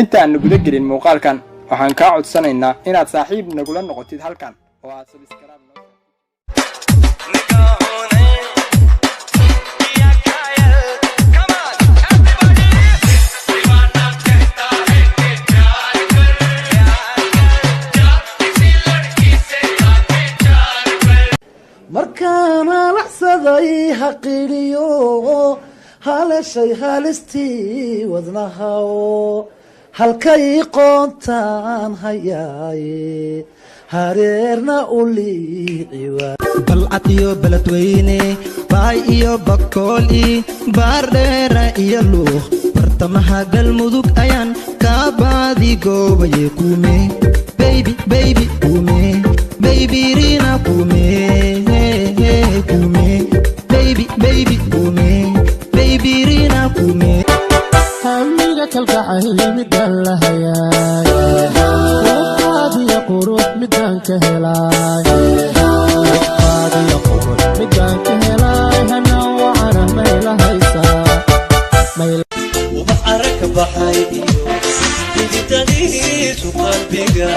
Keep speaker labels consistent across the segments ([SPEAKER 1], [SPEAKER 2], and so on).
[SPEAKER 1] inta aan guda gelin muuqaalkan waxaan ka codsanaynaa inaad saaxiib nagula noqotid halkan oo aad subscribe
[SPEAKER 2] markaana laxsaday haqiliyo halashay halistii wadnahaw halkay qoontaan hayaaye hareerna u liiciwa balcad iyo beledweyne baay iyo bakooli baardheera iyo luuq bartamaha galmudug ayaan kaa baadi goobaye kume baby baby kume baby rina kume kume baby baby kume baby rina kume hamiga kalgacayl midaan la hayaay qaadiya qurux midaan ka helaay qaadiya qurux midaan ka helaay hana wacana mayla haysaa ubax arka baxay iditadiisu qalbiga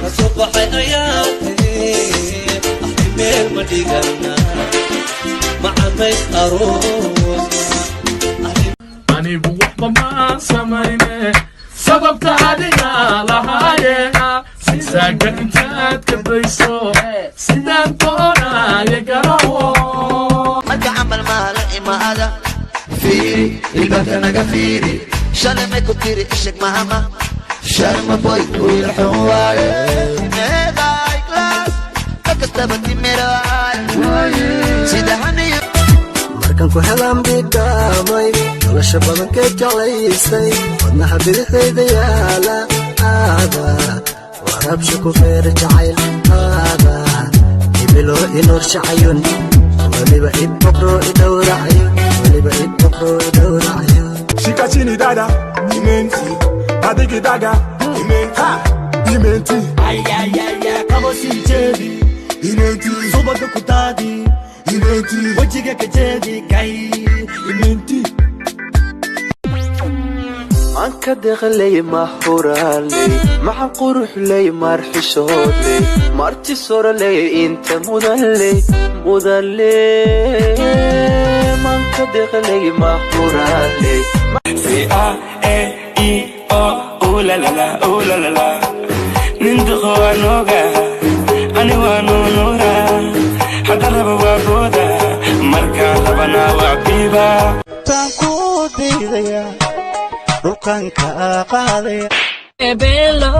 [SPEAKER 2] kasoo baxay ayaa meel ma dhigana macamays aroos anigu waxba ma samayne sababta adiga lahaayeena sisaaga intaad ka dayso sidaan doonaaye garawo marka camal maala imaada fiiri ilbaka naga fiiri shalay may ku tiri isheg mahama sharma boy wiilxun waaye meeday glass kakastaba timiraaay sidahaniyo markan ku helaan bigaamay nolosha badankeed jeclaysay wadnaha bidixdayda yaala aada warabsha ku feera jacayl aada ibilo inoor shacayun waliba idboqro idhowracayo waliba idboqro idhowracayo shika chini dada imenti adigi daga imenta imenti ayayaya kamo sinjedi imenti sobaga kutadi imenti wajiga kajedi kai imenti anka deqlay mahurale maxa quruxlay marxishoodle marti sorale inta mudalle manka deqlay mahurale a e i o la la la nindu khawanoga ani wanunura hadaraba wagoda marka labana wabiba tanku diidaya dhulkanka qaaday ebelo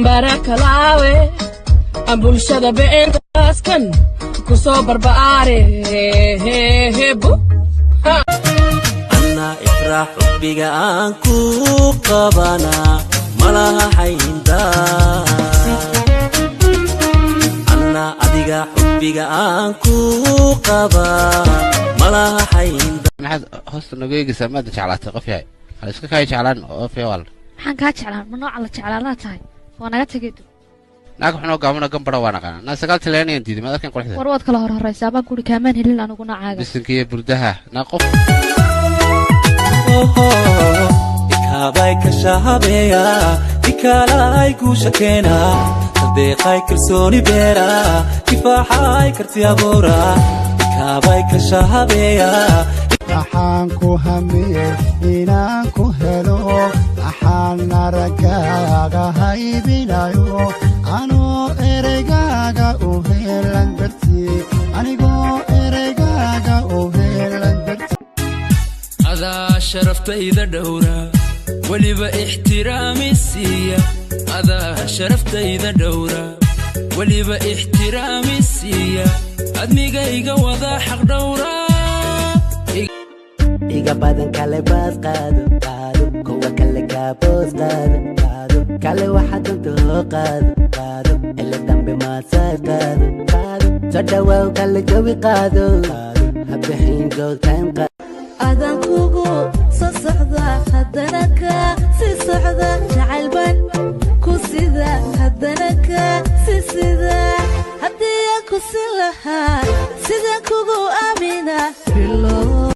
[SPEAKER 2] barakalawe abulshada beentaaskan kusoo barbaare hebu ana ifraax biga aan ku qabana malaha haynda ana adiga xubbiga aan ku qaba malaha haynda maxad hoosta nageeyga maad jeclaatay qof yahay hal iska kay jeclaan oo feewal
[SPEAKER 3] waxaan ka jeclaan ma nooc la jeclaana tahay waa naga tageedo
[SPEAKER 1] naag xunoo gaabana gambara waa naqaan na sagaal tilaanayeen diiday ma dadkan qolxda
[SPEAKER 3] war wad kala horeysa baan kuri kaamaan helin anuguna caaga
[SPEAKER 1] bisinkiye burdaha na qof
[SPEAKER 4] ikabay ka shahabeya ikalay ku shakeena sadeeqay kalsooni beera kifaaxay karti abuura ikabay ka shahabeya
[SPEAKER 2] waxaan ku hamiye inaan ku helo waxaan aragaaga haybinayo anoo ereygaaga u helan dartii anigoo ereygaaga u helan dartii
[SPEAKER 5] adaa sharaftayda dhowra weliba ixtiraami siiya adaa sharaftayda dhowra weliba ixtiraami siiya admigayga wada xaq dhowra
[SPEAKER 6] iga badan kale baas qaado qaado kuwa kale kaaboos qaado qaado kale waxa danto qaado qaado ila dambe maasaaj qaado qaado soo dhawaaw kale jawi qaado qaado habixin joogtaan qaado
[SPEAKER 7] adan kugu soo socda haddana ka sii socda jacaylban ku sida haddana ka